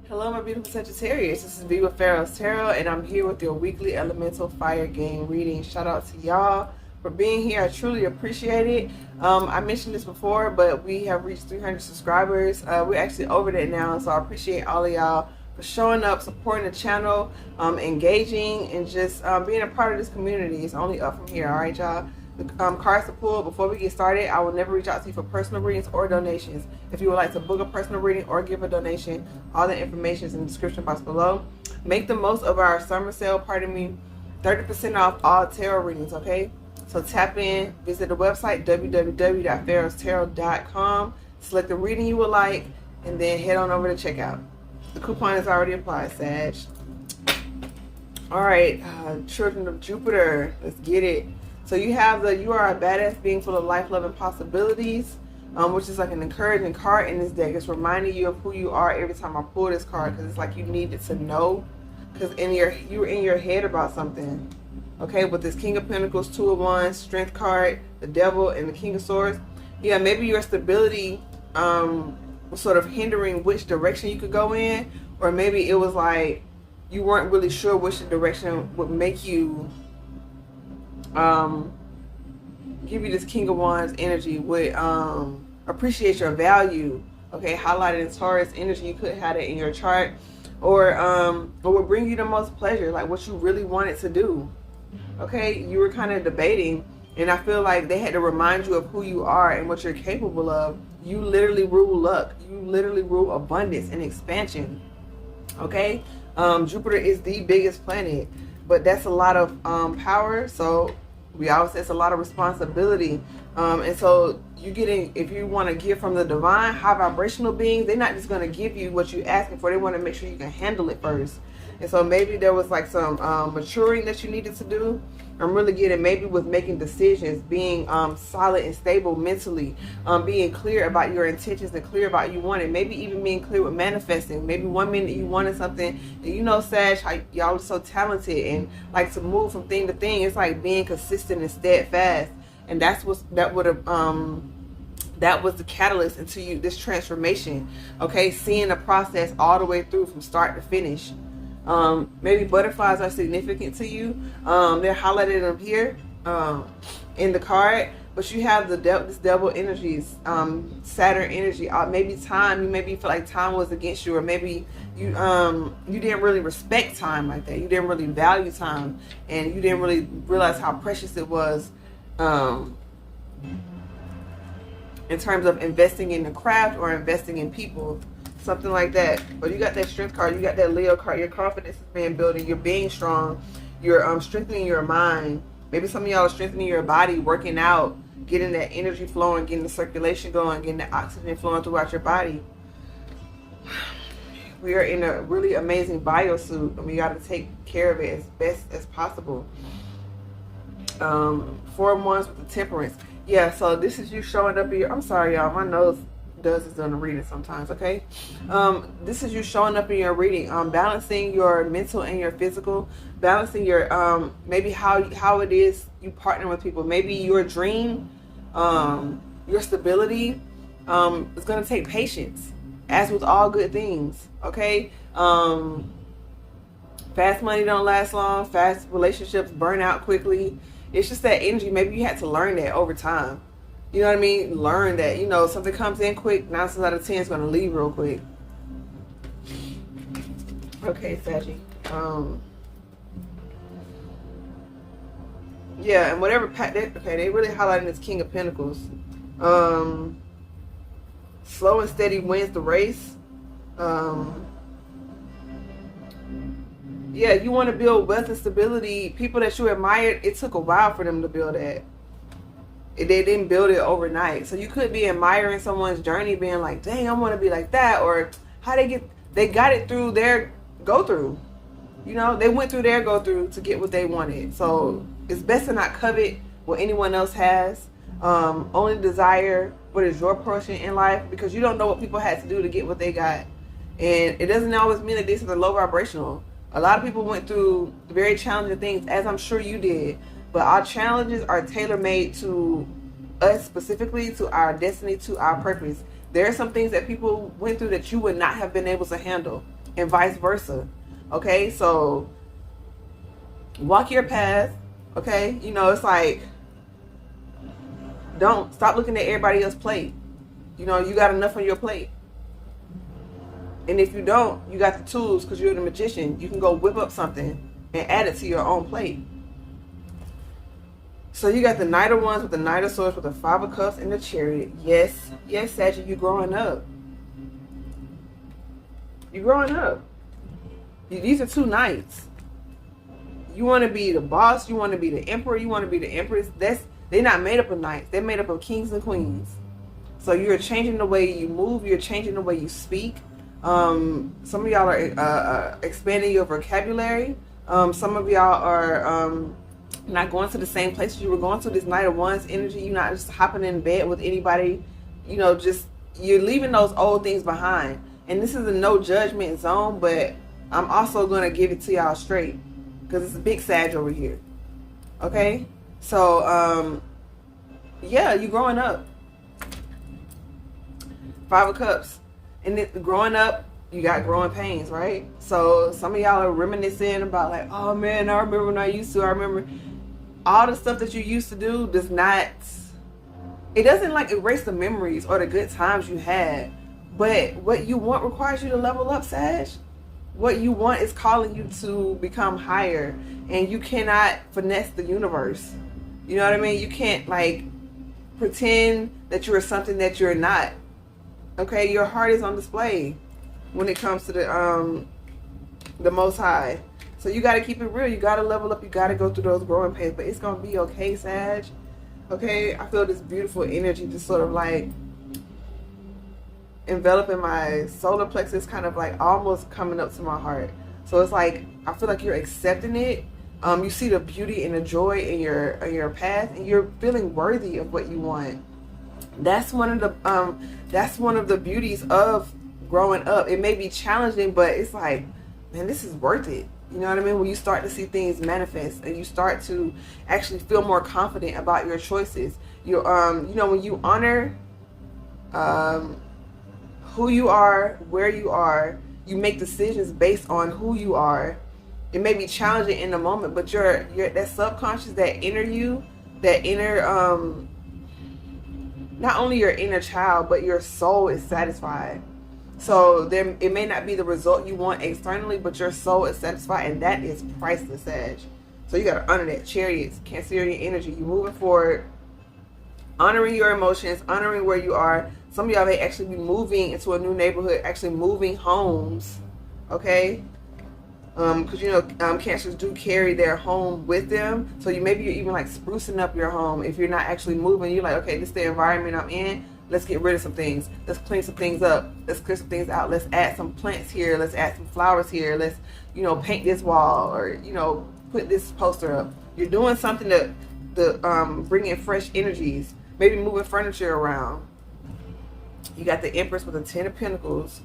Hello, my beautiful Sagittarius. This is V with Pharaoh's Tarot, and I'm here with your weekly elemental fire game reading. Shout out to y'all for being here. I truly appreciate it. I mentioned this before, but we have reached 300 subscribers. We're actually over that now, so I appreciate all of y'all for showing up, supporting the channel, engaging, and just being a part of this community. It's only up from here, all right, y'all? The cards to pull. Before we get started, I will never reach out to you for personal readings or donations. If you would like to book a personal reading or give a donation, all the information is in the description box below. Make the most of our summer sale, 30% off all tarot readings, okay? So tap in, visit the website, www.PharaohsTarot.com, select the reading you would like, and then head on over to checkout. The coupon is already applied, Sag. All right, children of Jupiter, let's get it. So you have you are a badass being full of life, love, and possibilities, which is like an encouraging card in this deck. It's reminding you of who you are every time I pull this card, because it's like you needed to know, because you were in your head about something. Okay, with this King of Pentacles, Two of Wands, Strength card, the Devil, and the King of Swords. Yeah, maybe your stability was sort of hindering which direction you could go in, or maybe it was like you weren't really sure which direction would make you give you this King of Wands energy, would appreciate your value, okay, highlighted in Taurus energy. You could have it in your chart, or would bring you the most pleasure, like what you really wanted to do. Okay, you were kind of debating, and I feel like they had to remind you of who you are and what you're capable of. You literally rule luck. You literally rule abundance and expansion. Okay, Jupiter is the biggest planet, but that's a lot of power. So we always say it's a lot of responsibility. And so if you want to give from the divine, high vibrational beings, they're not just going to give you what you're asking for. They want to make sure you can handle it first. And so maybe there was like some maturing that you needed to do. I'm really getting maybe with making decisions, being solid and stable mentally, being clear about your intentions and clear about you want it. Maybe even being clear with manifesting. Maybe 1 minute you wanted something, and you know, Sag, how y'all are so talented and like to move from thing to thing. It's like being consistent and steadfast, and that was the catalyst into this transformation. Okay, seeing the process all the way through from start to finish. Maybe butterflies are significant to you. They're highlighted up here in the card, but you have this devil energies, Saturn energy. Maybe time, you maybe feel like time was against you, or maybe you didn't really respect time like that. You didn't really value time, and you didn't really realize how precious it was in terms of investing in the craft or investing in people. Something like that. But you got that Strength card, you got that Leo card. Your confidence is being building, you're being strong, you're strengthening your mind. Maybe some of y'all are strengthening your body, working out, getting that energy flowing, getting the circulation going, getting the oxygen flowing throughout your body. We are in a really amazing biosuit, and we got to take care of it as best as possible. 4 of Wands with the Temperance. Yeah, so this is you showing up here. I'm sorry, y'all, my nose does is on the reading sometimes. Okay, this is you showing up in your reading, balancing your mental and your physical, balancing your maybe how it is you partner with people. Maybe your dream, your stability is going to take patience, as with all good things. Okay, fast money don't last long, fast relationships burn out quickly. It's just that energy. Maybe you had to learn that over time. You know what I mean? Learn that, you know, something comes in quick, 9 times out of 10 is going to leave real quick. Okay, Saggy. Yeah, and whatever they really highlighting this King of Pentacles. Slow and steady wins the race. Yeah, you want to build wealth and stability. People that you admired, it took a while for them to build that. They didn't build it overnight. So you could be admiring someone's journey, being like, dang, I want to be like that. Or how they got it through their go through. You know, they went through their go through to get what they wanted. So it's best to not covet what anyone else has. Only desire what is your portion in life, because you don't know what people had to do to get what they got. And it doesn't always mean that this is a low vibrational. A lot of people went through very challenging things, as I'm sure you did. But our challenges are tailor-made to us specifically, to our destiny, to our purpose. There are some things that people went through that you would not have been able to handle. and vice versa. Okay, so walk your path. Okay, you know, it's like, don't stop looking at everybody else's plate. You know, you got enough on your plate. And if you don't, you got the tools, because you're the magician. You can go whip up something and add it to your own plate. So you got the Knight of Wands with the Knight of Swords with the Five of Cups and the Chariot. Yes, yes, Sagittarius, you're growing up. You're growing up. These are two knights. You want to be the boss. You want to be the emperor. You want to be the empress. They're not made up of knights. They're made up of kings and queens. So you're changing the way you move. You're changing the way you speak. Some of y'all are expanding your vocabulary. Some of y'all are not going to the same places you were going to. This Knight of Wands energy. You're not just hopping in bed with anybody. You know, just you're leaving those old things behind. And this is a no judgment zone, but I'm also going to give it to y'all straight, because it's a big Sag over here. Okay? So, yeah, you're growing up. Five of Cups. And growing up, you got growing pains, right? So some of y'all are reminiscing about like, oh man, I remember when I remember all the stuff that you used to do it doesn't like erase the memories or the good times you had. But what you want requires you to level up, Sag. What you want is calling you to become higher. And you cannot finesse the universe. You know what I mean? You can't like pretend that you're something that you're not. Okay, your heart is on display when it comes to the Most High. So you got to keep it real. You got to level up. You got to go through those growing pains. But it's going to be okay, Sag. Okay, I feel this beautiful energy just sort of like enveloping my solar plexus, kind of like almost coming up to my heart. So it's like, I feel like you're accepting it. You see the beauty and the joy in your path, and you're feeling worthy of what you want. That's one of the beauties of growing up. It may be challenging, but it's like, man, this is worth it. You know what I mean? When you start to see things manifest and you start to actually feel more confident about your choices. You know, when you honor who you are, where you are, you make decisions based on who you are. It may be challenging in the moment, but your that subconscious, that inner you, that inner not only your inner child, but your soul is satisfied. So it may not be the result you want externally, but your soul is satisfied, and that is priceless, Sag. So you got to honor that. Chariots, Cancerian energy. You're moving forward, honoring your emotions, honoring where you are. Some of y'all may actually be moving into a new neighborhood, actually moving homes, okay? Because, you know, Cancers do carry their home with them. So maybe you're even like sprucing up your home. If you're not actually moving, you're like, okay, this is the environment I'm in. Let's get rid of some things. Let's clean some things up. Let's clear some things out. Let's add some plants here. Let's add some flowers here. Let's, you know, paint this wall, or, you know, put this poster up. You're doing something to bring in fresh energies. Maybe moving furniture around. You got the Empress with the Ten of Pentacles.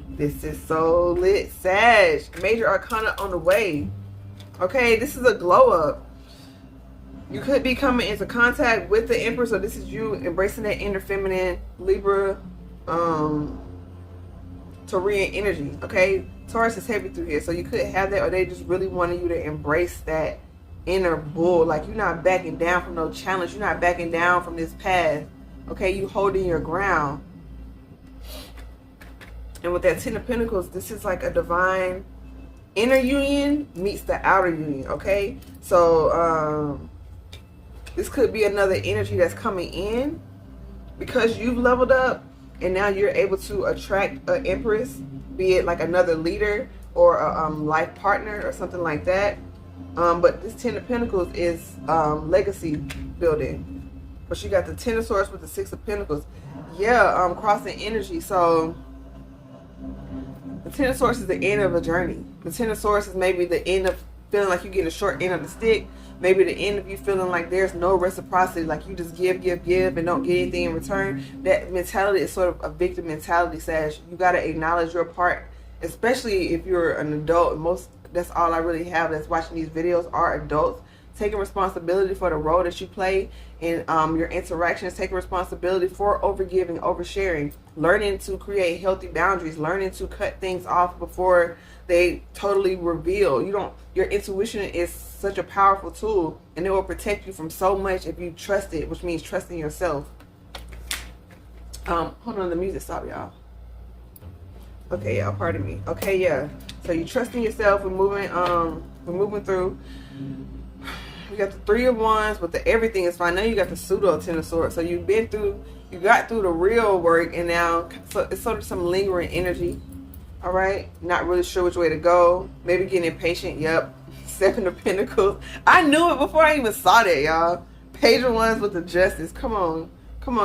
This is so lit, Sag. Major Arcana on the way. Okay, this is a glow up. You could be coming into contact with the Empress, or this is you embracing that inner feminine Libra, Taurian energy. Okay, Taurus is heavy through here, so you could have that, or they just really wanted you to embrace that inner bull. Like, you're not backing down from no challenge. You're not backing down from this path. Okay, you holding your ground. And with that Ten of Pentacles, this is like a divine inner union meets the outer union, okay? So, this could be another energy that's coming in because you've leveled up, and now you're able to attract an Empress, be it like another leader or a life partner or something like that. But this Ten of Pentacles is legacy building. But you got the Ten of Swords with the Six of Pentacles. Yeah, crossing energy. So the Ten of Swords is the end of a journey. The Ten of Swords is maybe the end of feeling like you're getting a short end of the stick. Maybe the end of you feeling like there's no reciprocity, like you just give and don't get anything in return. That mentality is sort of a victim mentality, Sag. You got to acknowledge your part, especially if you're an adult. That's all I really have that's watching these videos are adults. taking responsibility for the role that you play in your interactions, taking responsibility for overgiving, oversharing, learning to create healthy boundaries, learning to cut things off before they totally reveal. Your intuition is such a powerful tool, and it will protect you from so much if you trust it, which means trusting yourself. Hold on, the music stopped, y'all. Okay, y'all, pardon me. Okay, yeah. So you trusting yourself. We're moving through. You got the Three of Wands, but the everything is fine. Now you got the pseudo Ten of Swords. So you got through the real work, and now so it's sort of some lingering energy. All right, not really sure which way to go. Maybe getting impatient. Yep. Seven of Pentacles. I knew it before I even saw that, y'all. Page of Wands with the Justice. Come on,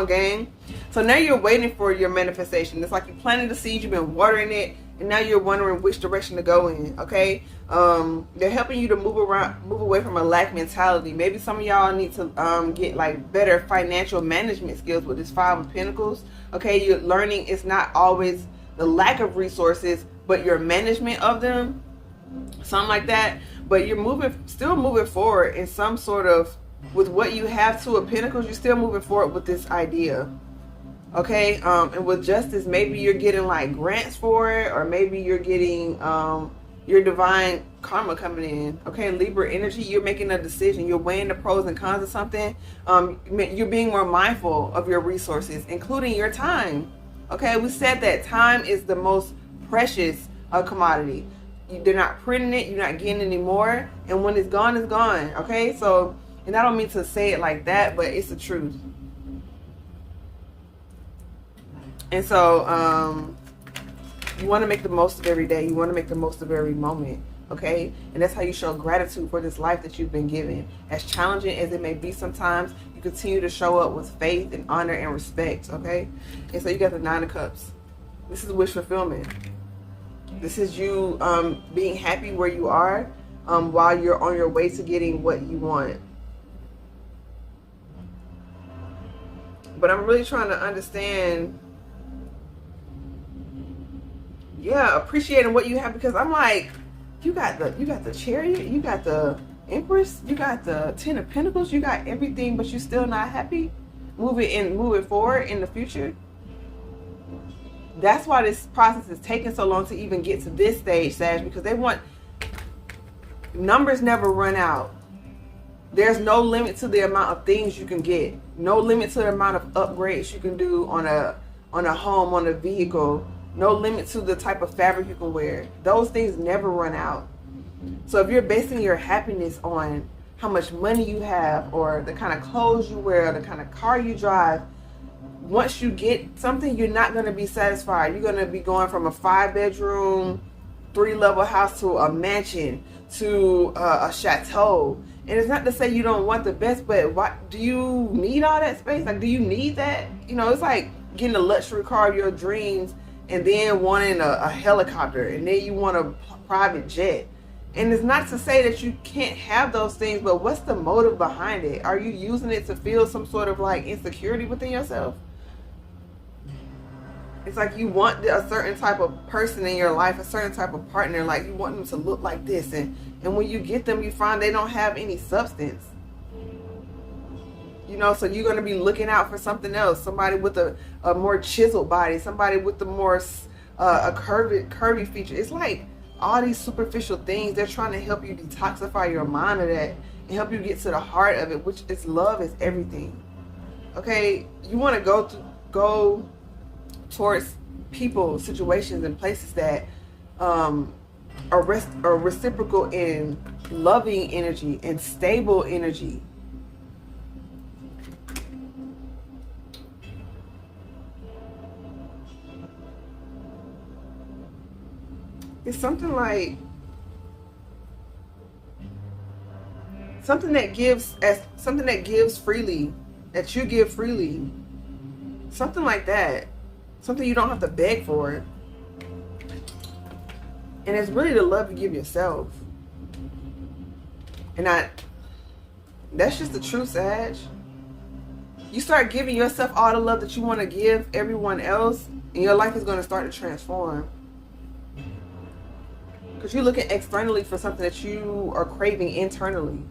gang. So now you're waiting for your manifestation. It's like you planted the seed, you've been watering it, and now you're wondering which direction to go in. Okay, they're helping you to move away from a lack mentality. Maybe some of y'all need to get like better financial management skills with this Five of Pentacles. Okay, you're learning it's not always the lack of resources, but your management of them, something like that. But you're still moving forward in some sort of, with what you have, Two of Pentacles, you're still moving forward with this idea. Okay, and with Justice, maybe you're getting like grants for it, or maybe you're getting your divine karma coming in. Okay, Libra energy, you're making a decision. You're weighing the pros and cons of something. You're being more mindful of your resources, including your time. Okay, we said that time is the most precious commodity. They're not printing it, you're not getting any more, and when it's gone, it's gone. Okay, so, and I don't mean to say it like that, but it's the truth. And so you want to make the most of every day. You want to make the most of every moment. Okay, and that's how you show gratitude for this life that you've been given. As challenging as it may be sometimes, you continue to show up with faith and honor and respect. Okay, and so you got the Nine of Cups. This is wish fulfillment. This is you being happy where you are while you're on your way to getting what you want. But I'm really trying to understand, appreciating what you have, because I'm like, you got the Chariot, you got the Empress, you got the Ten of Pentacles, you got everything, but you're still not happy moving forward in the future. That's why this process is taking so long to even get to this stage, Sag, because they want, numbers never run out. There's no limit to the amount of things you can get. No limit to the amount of upgrades you can do on a home, on a vehicle. No limit to the type of fabric you can wear. Those things never run out. So if you're basing your happiness on how much money you have, or the kind of clothes you wear, or the kind of car you drive, once you get something, you're not going to be satisfied. You're going to be going from a 5-bedroom, 3-level house to a mansion, to a chateau. And it's not to say you don't want the best, but why do you need all that space? Like, do you need that? You know, it's like getting a luxury car of your dreams and then wanting a helicopter, and then you want a private jet. And it's not to say that you can't have those things, but what's the motive behind it? Are you using it to feel some sort of like insecurity within yourself? It's like you want a certain type of person in your life, a certain type of partner, like you want them to look like this, and when you get them, you find they don't have any substance. You know, so you're going to be looking out for something else, somebody with a more chiseled body, somebody with the more a curvy feature. It's like all these superficial things, they're trying to help you detoxify your mind of that and help you get to the heart of it, which is love is everything. Okay, you want to go towards people, situations, and places that are reciprocal in loving energy and stable energy. It's something like something that gives freely, that you give freely, something like that. Something you don't have to beg for. And it's really the love you give yourself. And that's just the truth, Sag. You start giving yourself all the love that you want to give everyone else, and your life is going to start to transform. Because you're looking externally for something that you are craving internally.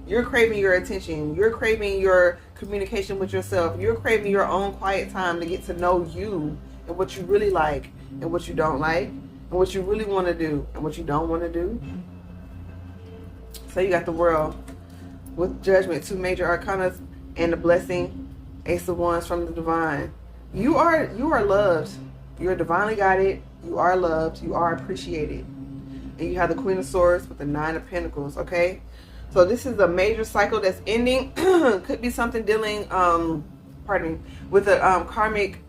You're craving your attention. You're craving your communication with yourself. You're craving your own quiet time to get to know you and what you really like and what you don't like and what you really want to do and what you don't want to do. So you got the World with Judgment, 2 major arcana, and the Blessing, Ace of Wands from the Divine. You are loved. You're divinely guided. You are loved. You are appreciated. And you have the Queen of Swords with the 9 of Pentacles, okay? So this is a major cycle that's ending. Could be something dealing, with a karmic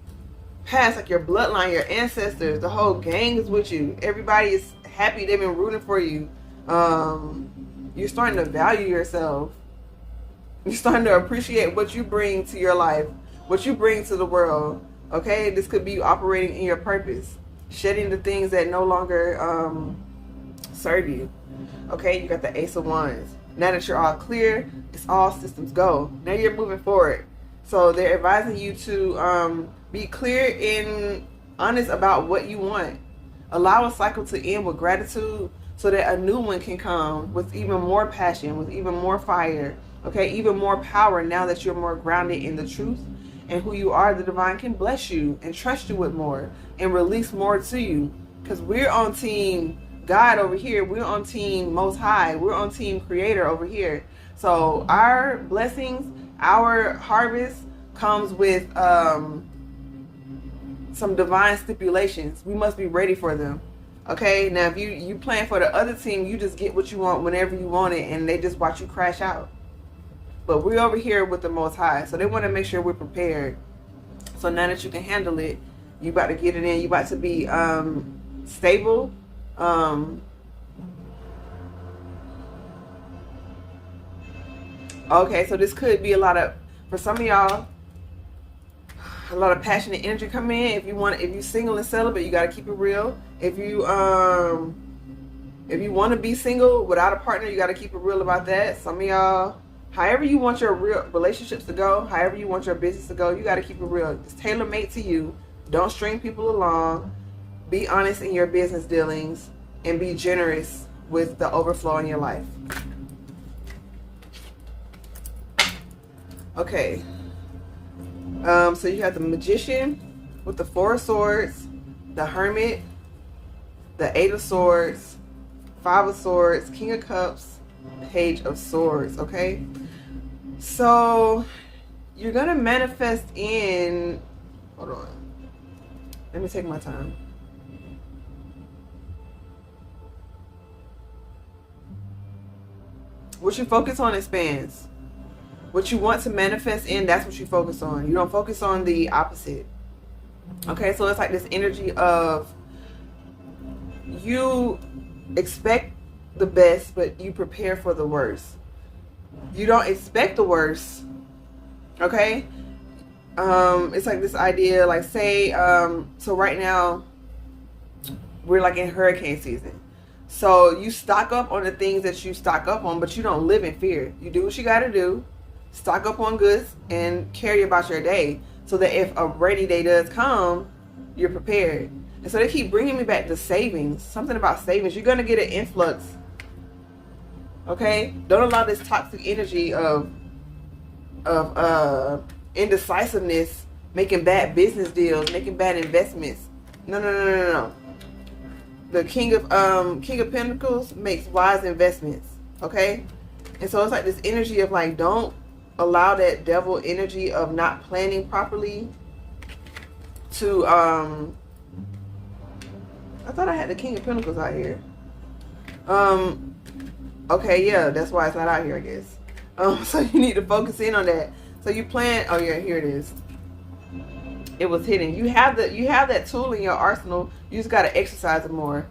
past, like your bloodline, your ancestors. The whole gang is with you. Everybody is happy. They've been rooting for you. You're starting to value yourself. You're starting to appreciate what you bring to your life, what you bring to the world, okay? This could be you operating in your purpose, shedding the things that no longer serve you, okay? You got the Ace of Wands. Now that you're all clear, it's all systems go. Now you're moving forward. So they're advising you to be clear and honest about what you want. Allow a cycle to end with gratitude so that a new one can come with even more passion, with even more fire, okay? Even more power now that you're more grounded in the truth and who you are. The divine can bless you and trust you with more and release more to you, because we're on team God over here. We're on team Most High. We're on team Creator over here. So our blessings, our harvest comes with some divine stipulations. We must be ready for them. Okay, now if you plan for the other team, you just get what you want whenever you want it, and they just watch you crash out. But we're over here with the Most High, so they want to make sure we're prepared. So now that you can handle it, you about to get it in. You about to be stable. Okay, so this could be for some of y'all, a lot of passionate energy coming in. If you single and celibate, you got to keep it real. If you want to be single without a partner, you got to keep it real about that. Some of y'all, however you want your real relationships to go, however you want your business to go, you got to keep it real. It's tailor-made to you. Don't string people along. Be honest in your business dealings and be generous with the overflow in your life. Okay. So you have the Magician with the 4 of Swords, the Hermit, the 8 of Swords, 5 of Swords, King of Cups, Page of Swords, okay? So you're going to manifest in... Hold on. Let me take my time. What you focus on expands. What you want to manifest in, that's what you focus on. You don't focus on the opposite. Okay, so it's like this energy of you expect the best, but you prepare for the worst. You don't expect the worst. Okay? It's like this idea, like say, so right now, we're like in hurricane season. So you stock up on the things that you stock up on, but you don't live in fear. You do what you got to do. Stock up on goods and carry about your day so that if a rainy day does come, you're prepared. And so they keep bringing me back to savings. Something about savings. You're going to get an influx. Okay? Don't allow this toxic energy of indecisiveness, making bad business deals, making bad investments. No. The King of Pentacles makes wise investments. Okay? And so it's like this energy of like, don't allow that devil energy of not planning properly to I thought I had the King of Pentacles out here. Okay, yeah, that's why it's not out here, I guess. So you need to focus in on that. So you plan, oh yeah, here it is. It was hidden. You have that tool in your arsenal. You just gotta exercise it more.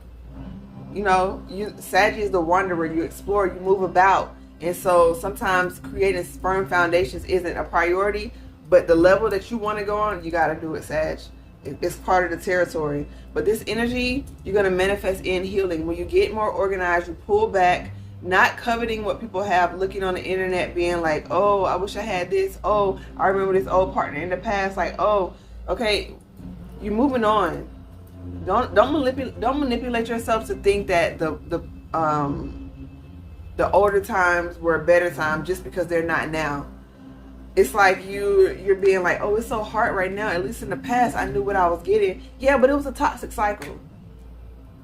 You know, Sag is the wanderer. You explore, you move about. And so sometimes creating firm foundations isn't a priority, but the level that you want to go on, you got to do it, Sag. It's part of the territory. But this energy, you're going to manifest in healing. When you get more organized, you pull back, not coveting what people have, looking on the internet, being like, oh, I wish I had this. Oh, I remember this old partner in the past. Like, oh, okay, you're moving on. Don't manipulate yourself to think that the the older times were a better time just because they're not now. It's like you're being like, oh, it's so hard right now. At least in the past, I knew what I was getting. Yeah, but it was a toxic cycle.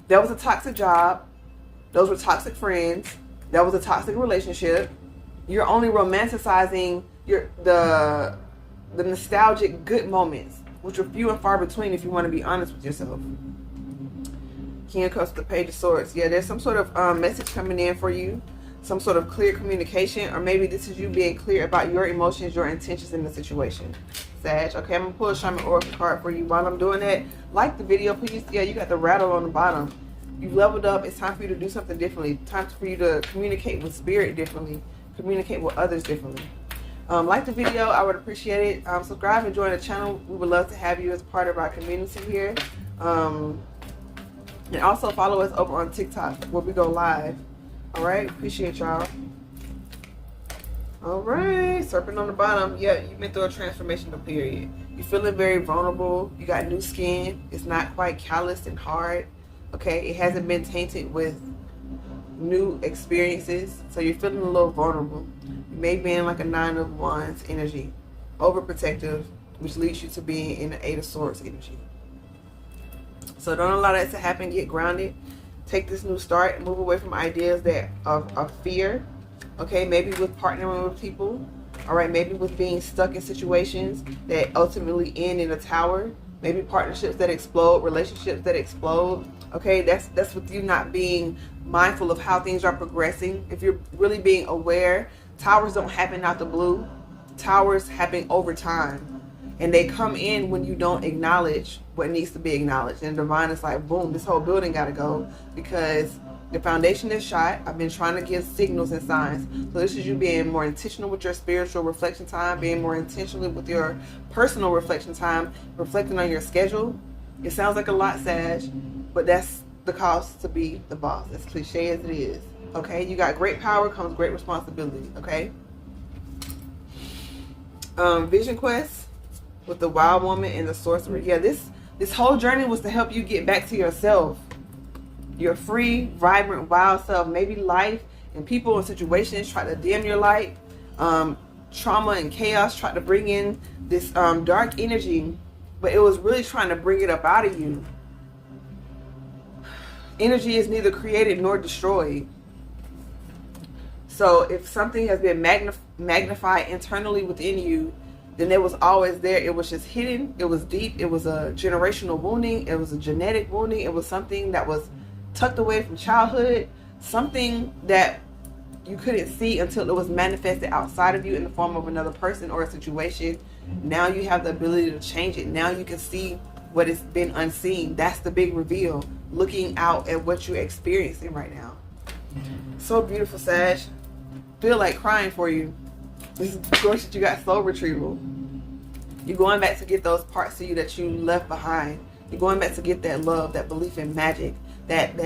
That was a toxic job. Those were toxic friends. That was a toxic relationship. You're only romanticizing the nostalgic good moments, which are few and far between if you want to be honest with yourself. King of Cups, the Page of Swords. Yeah, there's some sort of message coming in for you. Some sort of clear communication, or maybe this is you being clear about your emotions, your intentions in the situation. Sag. Okay, I'm going to pull a Shaman Oracle card for you. While I'm doing that, like the video, please. Yeah, you got the rattle on the bottom. You've leveled up. It's time for you to do something differently. Time for you to communicate with spirit differently. Communicate with others differently. Like the video, I would appreciate it. Subscribe and join the channel. We would love to have you as part of our community here. And also follow us over on TikTok where we go live. All right, appreciate y'all. All right, Serpent on the bottom. Yeah, you've been through a transformational period. You're feeling very vulnerable. You got new skin. It's not quite calloused and hard. Okay, it hasn't been tainted with new experiences. So you're feeling a little vulnerable. You may be in like a 9 of Wands energy. Overprotective, which leads you to being in the 8 of Swords energy. So don't allow that to happen. Get grounded. Take this new start and move away from ideas that of fear. Okay, maybe with partnering with people. All right, maybe with being stuck in situations that ultimately end in a tower. Maybe partnerships that explode, relationships that explode. Okay, that's with you not being mindful of how things are progressing. If you're really being aware, towers don't happen out the blue. Towers happen over time. And they come in when you don't acknowledge what needs to be acknowledged. And divine is like, boom, this whole building got to go because the foundation is shot. I've been trying to give signals and signs. So this is you being more intentional with your spiritual reflection time, being more intentional with your personal reflection time, reflecting on your schedule. It sounds like a lot, Sag, but that's the cost to be the boss. As cliche as it is. Okay, you got great power comes great responsibility. Okay. Vision Quest. With the Wild Woman and the Sorcerer. Yeah, this whole journey was to help you get back to yourself. Your free, vibrant, wild self. Maybe life and people and situations try to dim your light. Trauma and chaos tried to bring in this dark energy, but it was really trying to bring it up out of you. Energy is neither created nor destroyed. So if something has been magnified internally within you, then it was always there. It was just hidden. It was deep. It was a generational wounding. It was a genetic wounding. It was something that was tucked away from childhood. Something that you couldn't see until it was manifested outside of you in the form of another person or a situation. Now you have the ability to change it. Now you can see what has been unseen. That's the big reveal. Looking out at what you're experiencing right now. So beautiful, Sag. Feel like crying for you. This is of course that you got soul retrieval. You're going back to get those parts of you that you left behind. You're going back to get that love, that belief in magic, that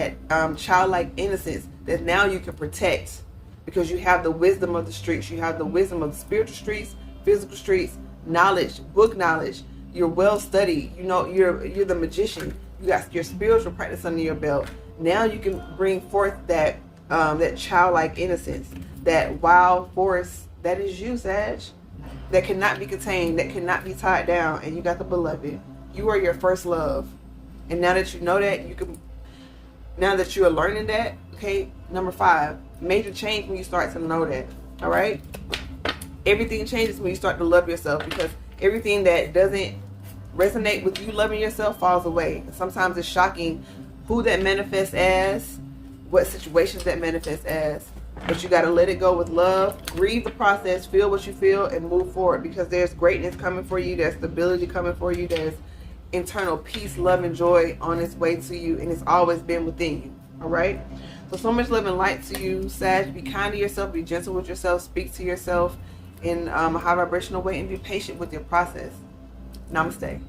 childlike innocence that now you can protect because you have the wisdom of the streets. You have the wisdom of the spiritual streets, physical streets, knowledge, book knowledge. You're well studied. You know, you're the magician. You got your spiritual practice under your belt. Now you can bring forth that childlike innocence, that wild force. That is you, Sag. That cannot be contained, that cannot be tied down, and you got the beloved. You are your first love. And now that you know that, now that you are learning that, okay, number 5, major change when you start to know that, all right? Everything changes when you start to love yourself because everything that doesn't resonate with you loving yourself falls away. And sometimes it's shocking who that manifests as, what situations that manifests as. But you got to let it go with love, grieve the process, feel what you feel, and move forward because there's greatness coming for you, there's stability coming for you, there's internal peace, love, and joy on its way to you, and it's always been within you, all right? So much love and light to you, Sag. Be kind to yourself, be gentle with yourself, speak to yourself in a high vibrational way, and be patient with your process. Namaste.